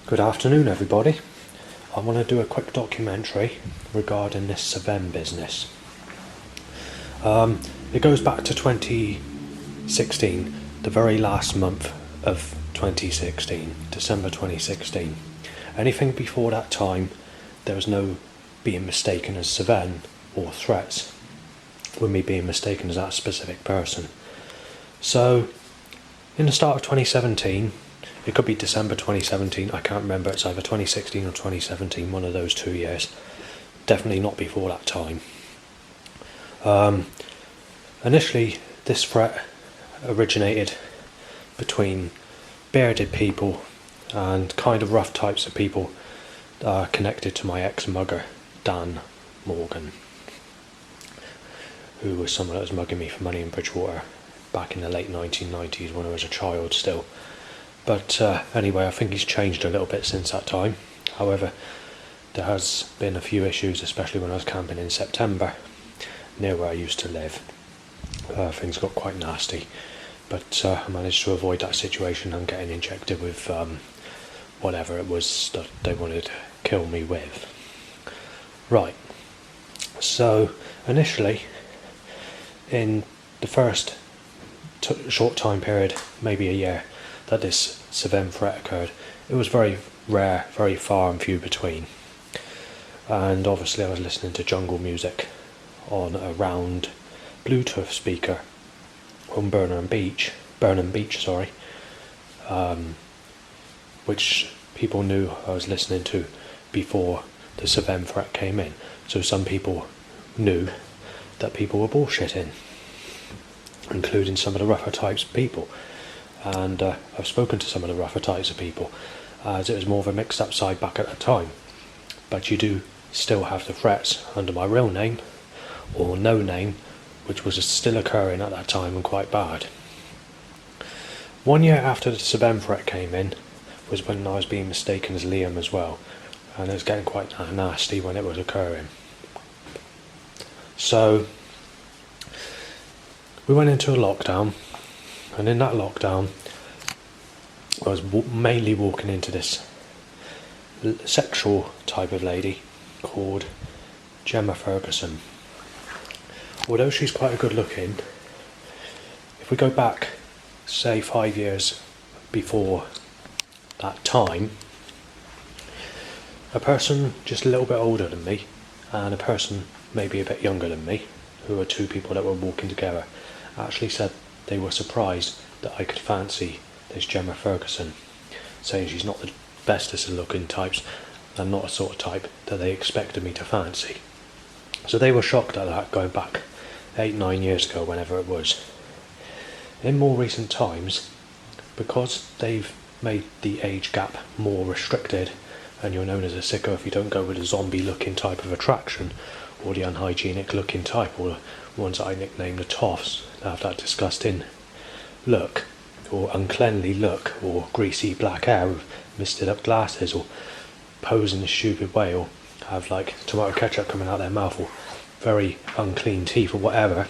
Good afternoon, everybody. I want to do a quick documentary regarding this Sven business. It goes back to 2016, the very last month of 2016, December 2016. Anything before that time, there was no being mistaken as Sven or threats with me being mistaken as that specific person. So, in the start of 2017, it could be December 2017, I can't remember, it's either 2016 or 2017, one of those 2 years. Definitely not before that time. Initially, this threat originated between bearded people and kind of rough types of people connected to my ex-mugger, Dan Morgan, who was someone that was mugging me for money in Bridgewater back in the late 1990s when I was a child still. But anyway, I think he's changed a little bit since that time. However, there has been a few issues, especially when I was camping in September near where I used to live. Things got quite nasty, but I managed to avoid that situation and getting injected with whatever it was that they wanted to kill me with. Right, so initially, in the first short time period, maybe a year, that this Sven threat occurred, it was very rare, very far and few between. And obviously I was listening to jungle music on a round Bluetooth speaker on Burnham Beach, which people knew I was listening to before the Sven threat came in. So some people knew that people were bullshitting, including some of the rougher types of people. And I've spoken to some of the rougher types of people, as it was more of a mixed up side back at the time. But you do still have the threats under my real name, or no name, which was still occurring at that time and quite bad. 1 year after the Sven threat came in was when I was being mistaken as Liam as well, and it was getting quite nasty when it was occurring. So we went into a lockdown, and in that lockdown I was mainly walking into this sexual type of lady called Gemma Ferguson. Although she's quite a good looking, if we go back, say 5 years before that time, a person just a little bit older than me and a person maybe a bit younger than me, who were two people that were walking together, actually said they were surprised that I could fancy this Gemma Ferguson, saying she's not the bestest of looking types and not a sort of type that they expected me to fancy. So they were shocked at that, going back 8-9 years ago, whenever it was. In more recent times, because they've made the age gap more restricted and you're known as a sicko if you don't go with a zombie looking type of attraction or the unhygienic looking type, or the ones that I nicknamed the toffs, that have that disgusting look or uncleanly look, or greasy black hair with misted up glasses, or pose in a stupid way, or have like tomato ketchup coming out their mouth, or very unclean teeth, or whatever.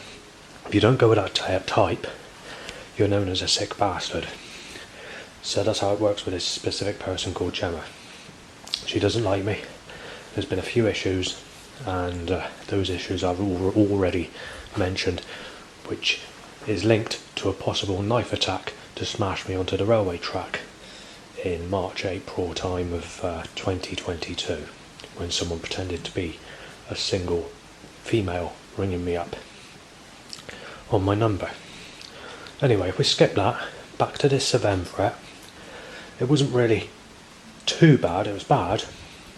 If you don't go with that type, you're known as a sick bastard. So that's how it works with this specific person called Gemma. She doesn't like me. There's been a few issues, and those issues I've already mentioned, which is linked to a possible knife attack to smash me onto the railway track in March-April time of 2022, when someone pretended to be a single female ringing me up on my number. Anyway, if we skip that, back to this Sven threat. It wasn't really too bad, it was bad,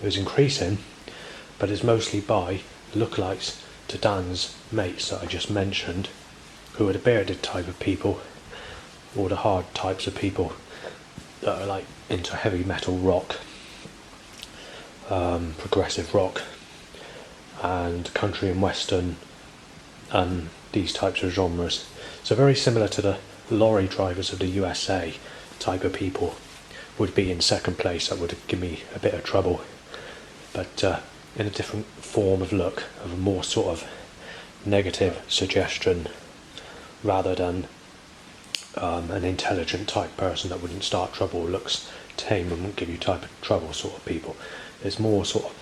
it was increasing, but it's mostly by lookalikes to Dan's mates that I just mentioned, who are the bearded type of people, or the hard types of people that are like into heavy metal rock, progressive rock, and country and western, and these types of genres. So very similar to the lorry drivers of the USA type of people would be in second place. That would give me a bit of trouble, but in a different form of look, of a more sort of negative suggestion, rather than an intelligent type person that wouldn't start trouble, looks tame and won't give you type of trouble sort of people. There's more sort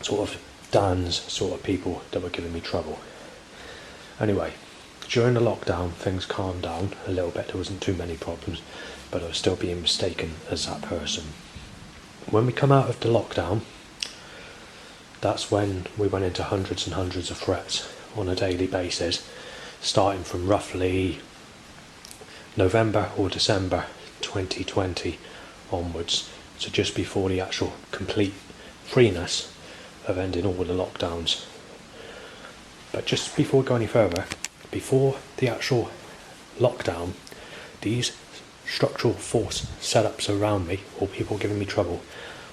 of Dan's sort of people that were giving me trouble. Anyway, during the lockdown, things calmed down a little bit. There wasn't too many problems, but I was still being mistaken as that person. When we come out of the lockdown, that's when we went into hundreds and hundreds of threats on a daily basis, starting from roughly November or December 2020 onwards, so just before the actual complete freeness of ending all the lockdowns. But just before we go any further, before the actual lockdown, these structural force setups around me, or people giving me trouble,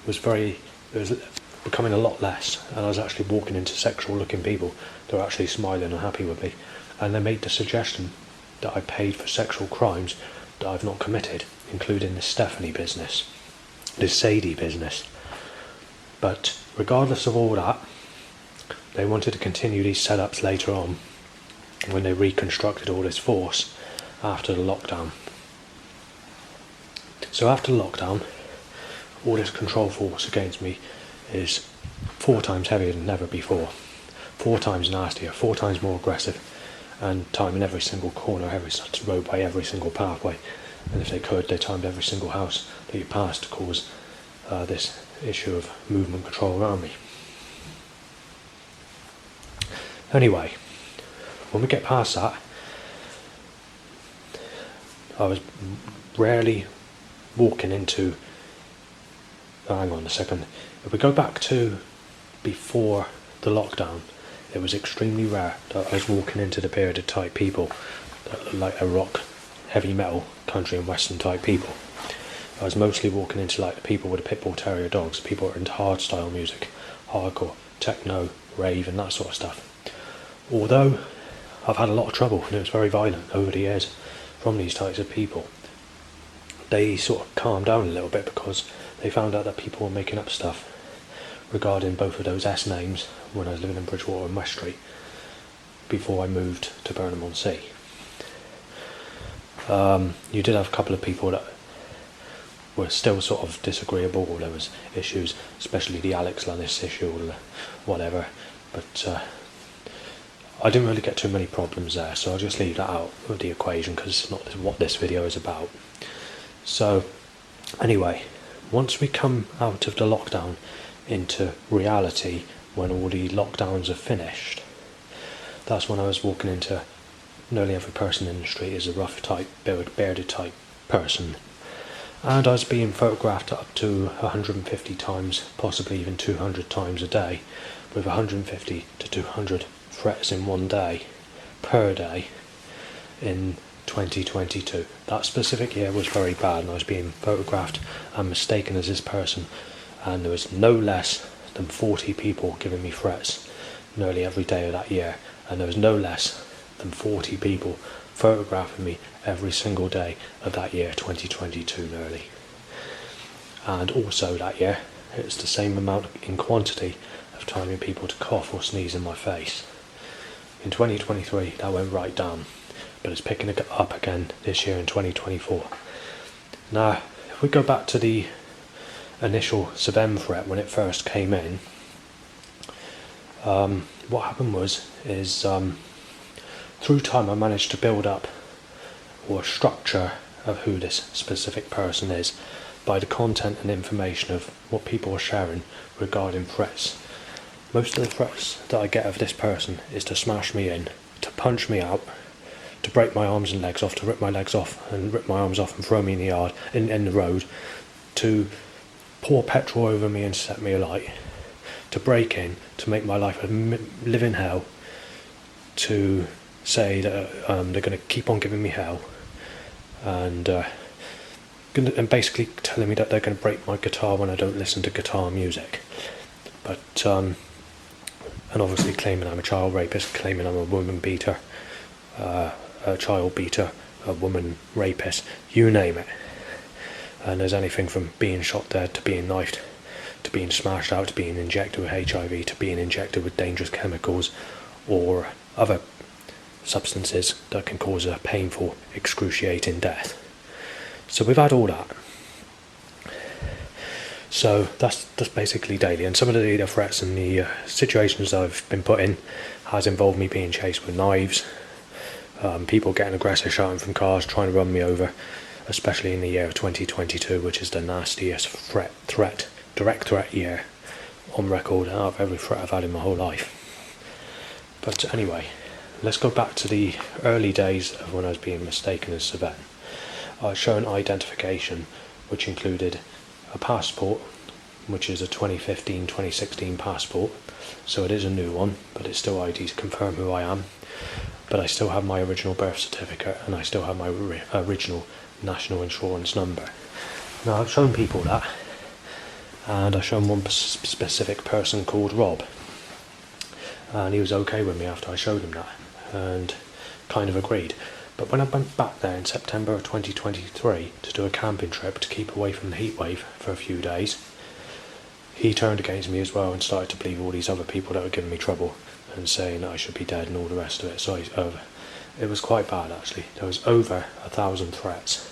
was becoming a lot less, and I was actually walking into sexual looking people that were actually smiling and happy with me, and they made the suggestion that I paid for sexual crimes that I've not committed, including this Stephanie business, this Sadie business. But regardless of all that, they wanted to continue these setups later on when they reconstructed all this force after the lockdown. So after the lockdown, all this control force against me is 4 times heavier than ever before, 4 times nastier, 4 times more aggressive, and timing every single corner, every roadway, every single pathway. And if they could, they timed every single house that you passed to cause this issue of movement control around me. Anyway, when we get past that, I was rarely walking into... hang on a second. If we go back to before the lockdown, it was extremely rare that I was walking into the bearded type people that looked like a rock, heavy metal, country and western type people. I was mostly walking into like the people with the pit bull terrier dogs, people that are into hardstyle music, hardcore, techno, rave and that sort of stuff. Although I've had a lot of trouble, and it was very violent over the years from these types of people, they sort of calmed down a little bit because they found out that people were making up stuff regarding both of those S names when I was living in Bridgewater and West Street before I moved to Burnham-on-Sea. You did have a couple of people that were still sort of disagreeable, or there was issues, especially the Alex Lannis issue or whatever, but I didn't really get too many problems there, so I'll just leave that out of the equation because it's not what this video is about. So anyway, once we come out of the lockdown into reality, when all the lockdowns are finished, that's when I was walking into nearly every person in the street is a rough type, bearded type person, and I was being photographed up to 150 times, possibly even 200 times a day, with 150 to 200 threats in one day, per day, in 2022. That specific year was very bad, and I was being photographed and mistaken as this person, and there was no less than 40 people giving me threats nearly every day of that year, and there was no less than 40 people photographing me every single day of that year, 2022 nearly. And also that year, it's the same amount in quantity of timing people to cough or sneeze in my face. In 2023 that went right down, but it's picking it up again this year in 2024. Now, if we go back to the initial Sven threat when it first came in, what happened is through time I managed to build up or structure of who this specific person is by the content and information of what people are sharing regarding threats. Most of the threats that I get of this person is to smash me in, to punch me out, to break my arms and legs off, to rip my legs off and rip my arms off and throw me in the yard, in the road, to pour petrol over me and set me alight, to break in, to make my life a living hell, to say that they're going to keep on giving me hell, and basically telling me that they're going to break my guitar when I don't listen to guitar music. But and obviously claiming I'm a child rapist, claiming I'm a woman beater, a child beater, a woman rapist, you name it. And there's anything from being shot dead to being knifed, to being smashed out, to being injected with HIV, to being injected with dangerous chemicals or other substances that can cause a painful, excruciating death. So we've had all that. So that's basically daily, and some of the threats and the situations I've been put in has involved me being chased with knives, people getting aggressive, shouting from cars, trying to run me over, especially in the year of 2022, which is the nastiest direct threat year on record out of every threat I've had in my whole life. But anyway, let's go back to the early days of when I was being mistaken as Sven. I was shown identification, which included a passport, which is a 2015-2016 passport, so it is a new one, but it's still ID to confirm who I am. But I still have my original birth certificate, and I still have my original national insurance number. Now, I've shown people that, and I've shown one specific person called Rob, and he was okay with me after I showed him that, and kind of agreed. But when I went back there in September of 2023 to do a camping trip to keep away from the heat wave for a few days, he turned against me as well and started to believe all these other people that were giving me trouble and saying that I should be dead and all the rest of it. So it was quite bad, actually. There was over 1,000 threats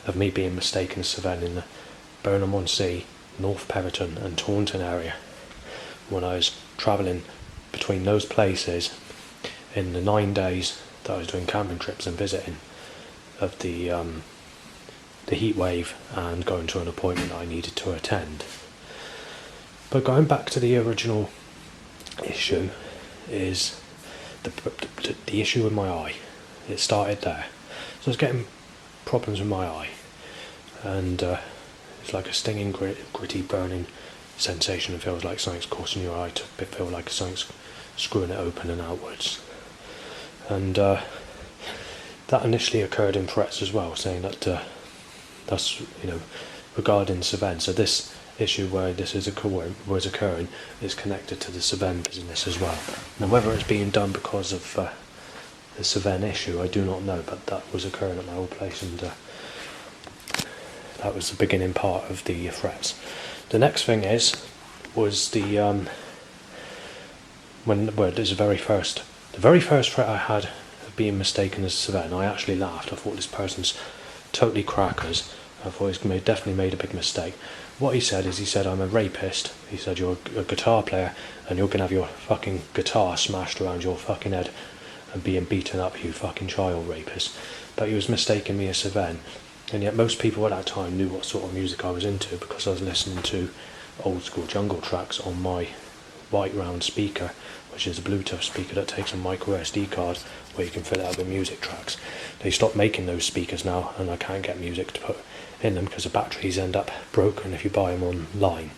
of me being mistaken as Sven in the Burnham-on-Sea, North Peverton and Taunton area when I was travelling between those places in the 9 days that I was doing camping trips and visiting of the heat wave and going to an appointment that I needed to attend. But going back to the original issue is the issue with my eye. It started there. So I was getting problems with my eye, and it's like a stinging, gritty, burning sensation. It feels like something's causing your eye to feel like something's screwing it open and outwards. And that initially occurred in threats as well, saying that that's, regarding Sven. So this issue where this was occurring is connected to the Sven business as well. Now, whether it's being done because of the Sven issue, I do not know, but that was occurring at my old place, and that was the beginning part of the threats. The next thing was the the very first threat I had of being mistaken as Sven. I actually laughed. I thought this person's totally crackers. I thought he's definitely made a big mistake. What he said, I'm a rapist. He said, you're a guitar player and you're going to have your fucking guitar smashed around your fucking head and being beaten up, you fucking child rapist. But he was mistaking me as Sven. And yet most people at that time knew what sort of music I was into because I was listening to old school jungle tracks on my white round speaker, which is a Bluetooth speaker that takes a micro SD card where you can fill it out with music tracks. They stopped making those speakers now, and I can't get music to put in them because the batteries end up broken if you buy them online.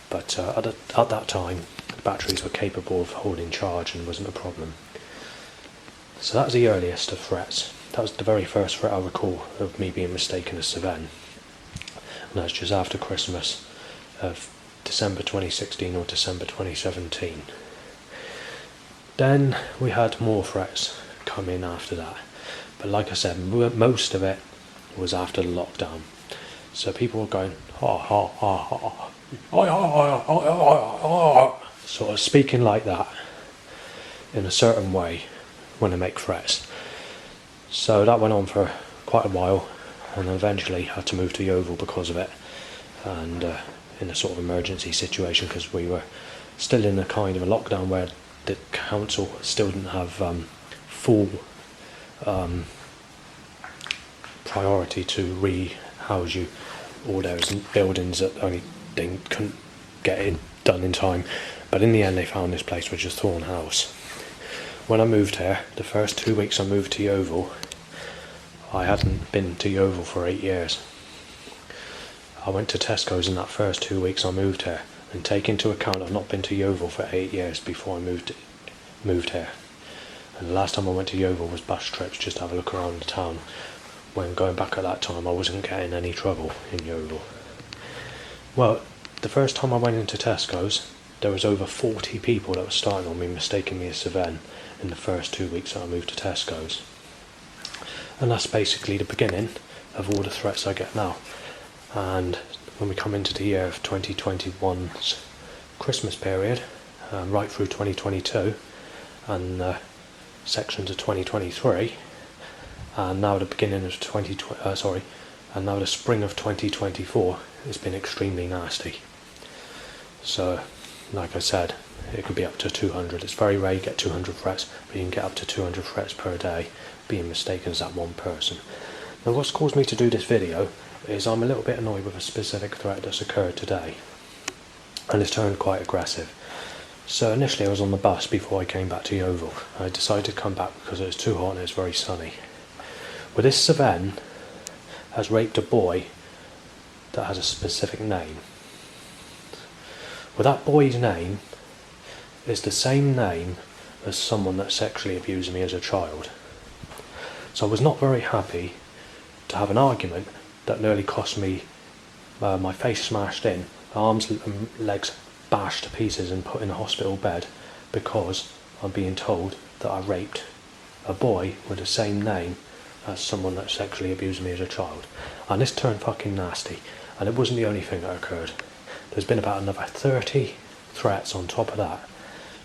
But at that time, the batteries were capable of holding charge and wasn't a problem. So that was the earliest of threats. That was the very first threat I recall of me being mistaken as Sven. And that's just after Christmas of December 2016 or December 2017. Then we had more threats come in after that. But like I said, most of it was after the lockdown. So people were going, sort of speaking like that in a certain way when they make threats. So that went on for quite a while, and eventually had to move to Yeovil because of it, and in a sort of emergency situation because we were still in a kind of a lockdown where the council still didn't have full priority to rehouse you, or there was buildings that only they couldn't get it done in time. But in the end they found this place, which is Thorn House. When I moved here, the first 2 weeks I moved to Yeovil, I hadn't been to Yeovil for 8 years. I went to Tesco's in that first 2 weeks I moved here, and take into account I've not been to Yeovil for 8 years before I moved here. And the last time I went to Yeovil was bus trips, just to have a look around the town. When going back at that time I wasn't getting any trouble in Yeovil. Well, the first time I went into Tesco's, there was over 40 people that were starting on me, mistaking me as Sven in the first 2 weeks that I moved to Tesco's. And that's basically the beginning of all the threats I get now. And when we come into the year of 2021's Christmas period, right through 2022, and sections of 2023, and now the beginning of and now the spring of 2024 has been extremely nasty. So, like I said, it can be up to 200. It's very rare you get 200 threats, but you can get up to 200 threats per day, being mistaken as that one person. Now what's caused me to do this video is I'm a little bit annoyed with a specific threat that's occurred today, and it's turned quite aggressive. So initially I was on the bus before I came back to Yeovil. I decided to come back because it was too hot and it was very sunny. Well, this Sven has raped a boy that has a specific name. Well, that boy's name is the same name as someone that sexually abused me as a child. So I was not very happy to have an argument that nearly cost me my face smashed in, arms and legs bashed to pieces and put in a hospital bed because I'm being told that I raped a boy with the same name as someone that sexually abused me as a child. And this turned fucking nasty, and it wasn't the only thing that occurred. There's been about another 30 threats on top of that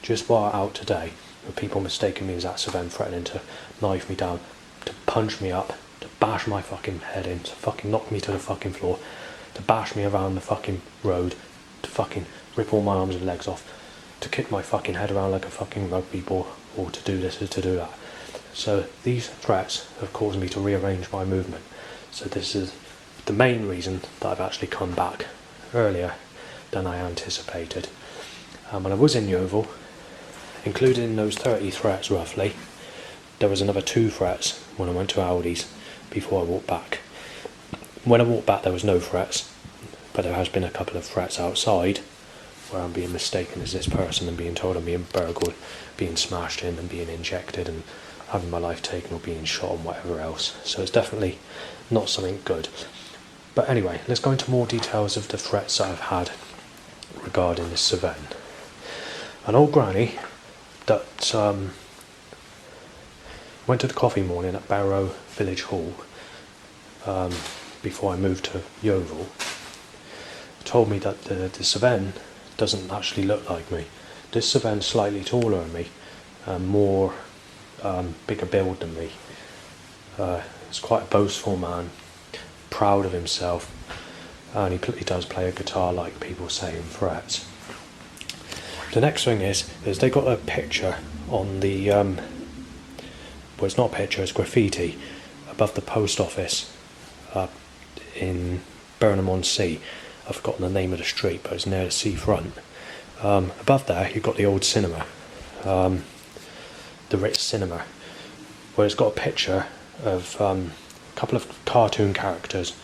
just while out today, with people mistaking me as that Sven, threatening to knife me down, to punch me up, to bash my fucking head in, to fucking knock me to the fucking floor, to bash me around the fucking road, to fucking rip all my arms and legs off, to kick my fucking head around like a fucking rugby ball, or to do this or to do that. So these threats have caused me to rearrange my movement. So this is the main reason that I've actually come back earlier than I anticipated. When I was in Yeovil, included in those 30 threats roughly, there was another 2 threats when I went to Aldi's before I walked back. When I walked back there was no threats, but there has been a couple of threats outside where I'm being mistaken as this person and being told I'm being burgled, being smashed in and being injected and having my life taken or being shot and whatever else. So it's definitely not something good. But anyway, let's go into more details of the threats that I've had regarding this Sven. An old granny that went to the coffee morning at Barrow Village Hall before I moved to Yeovil told me that the Sven doesn't actually look like me. This Sven's slightly taller than me and more bigger build than me. He's quite a boastful man, proud of himself, and he does play a guitar like people say in threats. The next thing is they got a picture on the well, it's not a picture, it's graffiti above the post office in Burnham-on-Sea. I've forgotten the name of the street, but it's near the seafront. Above there you've got the old cinema, the Ritz Cinema, where it's got a picture of a couple of cartoon characters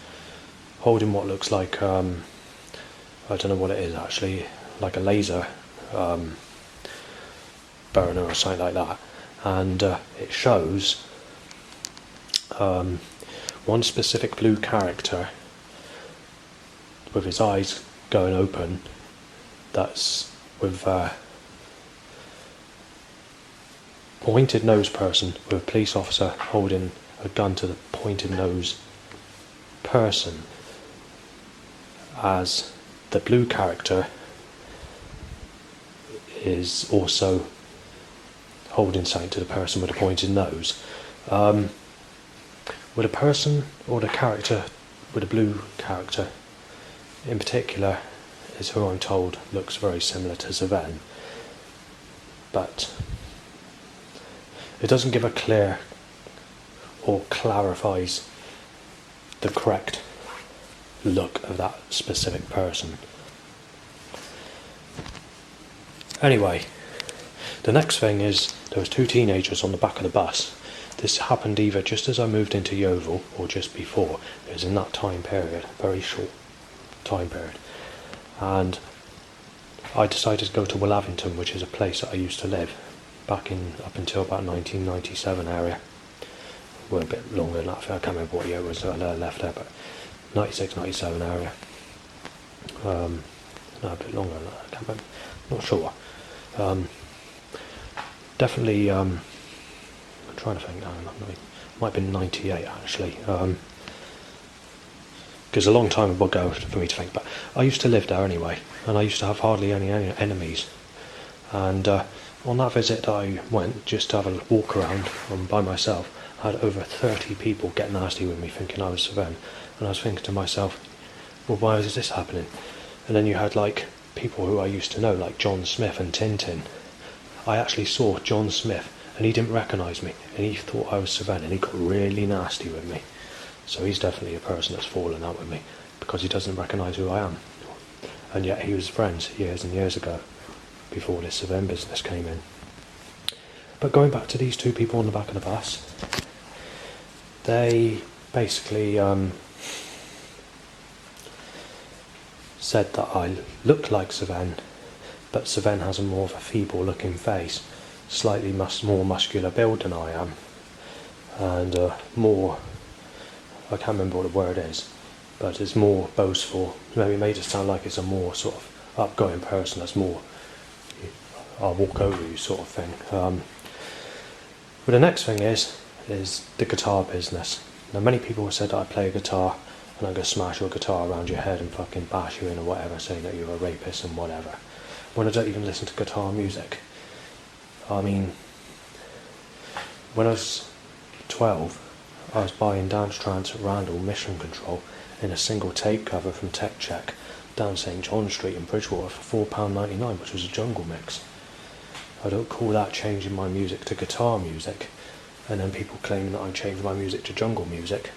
holding what looks like I don't know what it is actually, like a laser burner or something like that, and it shows one specific blue character with his eyes going open, that's with pointed nose person, with a police officer holding a gun to the pointed nose person, as the blue character is also holding something to the person with a pointed nose. With a person or the character with a blue character in particular is who I'm told looks very similar to Sven, but it doesn't give a clear or clarifies the correct look of that specific person. Anyway, the next thing is there was 2 teenagers on the back of the bus. This happened either just as I moved into Yeovil or just before. It was in that time period, very short time period. And I decided to go to Willavington, which is a place that I used to live back in up until about 1997 area. Well, a bit longer than that, I can't remember what year it was that I left there, but 96, 97 area. No, a bit longer than that, I can't remember, not sure. Definitely, I'm trying to think now, it might have been 98 actually, because a long time ago for me to think, but I used to live there anyway, and I used to have hardly any enemies, and on that visit that I went just to have a walk around by myself, I had over 30 people get nasty with me thinking I was Sven, And I was thinking to myself, well, why is this happening? And then you had like people who I used to know, like John Smith and Tintin. I actually saw John Smith and he didn't recognise me and he thought I was Sven and he got really nasty with me. So he's definitely a person that's fallen out with me because he doesn't recognise who I am. And yet he was friends years and years ago before this Sven business came in. But going back to these two people on the back of the bus, they basically said that I looked like Sven, but Sven has a more of a feeble looking face, slightly more muscular build than I am, and more, I can't remember what the word is, but it's more boastful. Maybe it made it sound like it's a more sort of outgoing person that's more, I'll walk over you sort of thing. But the next thing is the guitar business. Now many people have said that I play a guitar and I'm going to smash your guitar around your head and fucking bash you in or whatever, saying that you're a rapist and whatever, when I don't even listen to guitar music. I mean, when I was 12, I was buying Dance Trance at Randall Mission Control in a single tape cover from Tech Check down St John Street in Bridgewater for £4.99, which was a jungle mix. I don't call that changing my music to guitar music, and then people claiming that I'm changing my music to jungle music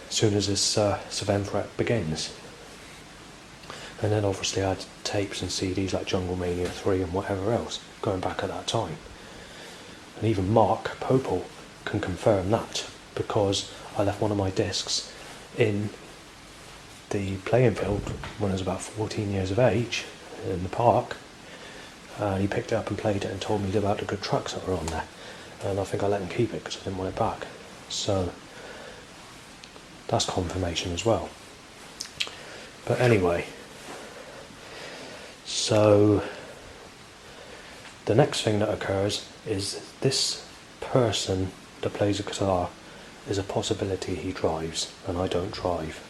as soon as this Sven threat begins. And then obviously I had tapes and CDs like Jungle Mania 3 and whatever else going back at that time. And even Mark Popel can confirm that, because I left one of my discs in the playing field when I was about 14 years of age in the park, and he picked it up and played it and told me about the good tracks that were on there, and I think I let him keep it because I didn't want it back. So that's confirmation as well. But anyway, so the next thing that occurs is this person that plays a guitar is a possibility he drives, and I don't drive.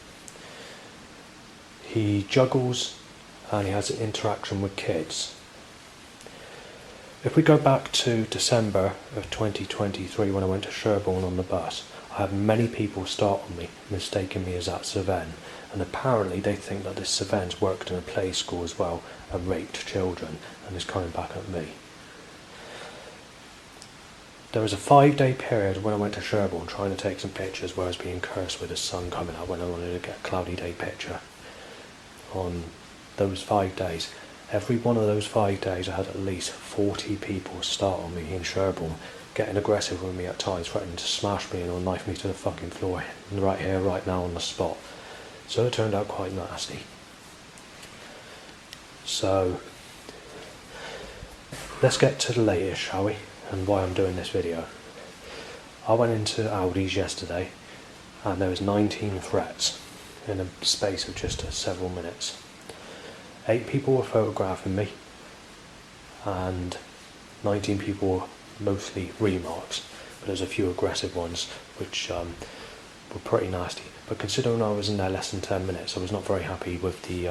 He juggles and he has an interaction with kids. If we go back to December of 2023 when I went to Sherborne on the bus, I had many people start on me, mistaking me as that Sven, and apparently they think that this Sven's worked in a play school as well and raped children and is coming back at me. There was a 5-day period when I went to Sherborne trying to take some pictures where I was being cursed with the sun coming out when I wanted to get a cloudy day picture. On those 5 days, every one of those 5 days I had at least 40 people start on me in Sherborne, getting aggressive with me at times, threatening to smash me or knife me to the fucking floor right here, right now on the spot. So it turned out quite nasty. So let's get to the latest, shall we, and why I'm doing this video. I went into Aldi's yesterday and there was 19 threats in a space of just several minutes. 8 people were photographing me and 19 people were mostly remarks, but there's a few aggressive ones which were pretty nasty. But considering I was in there less than 10 minutes, I was not very happy with the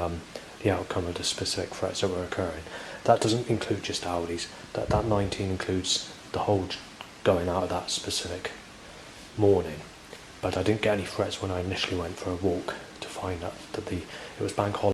outcome of the specific threats that were occurring. That doesn't include just Aldi's. That 19 includes the whole going out of that specific morning. But I didn't get any threats when I initially went for a walk to find out that it was bank holiday.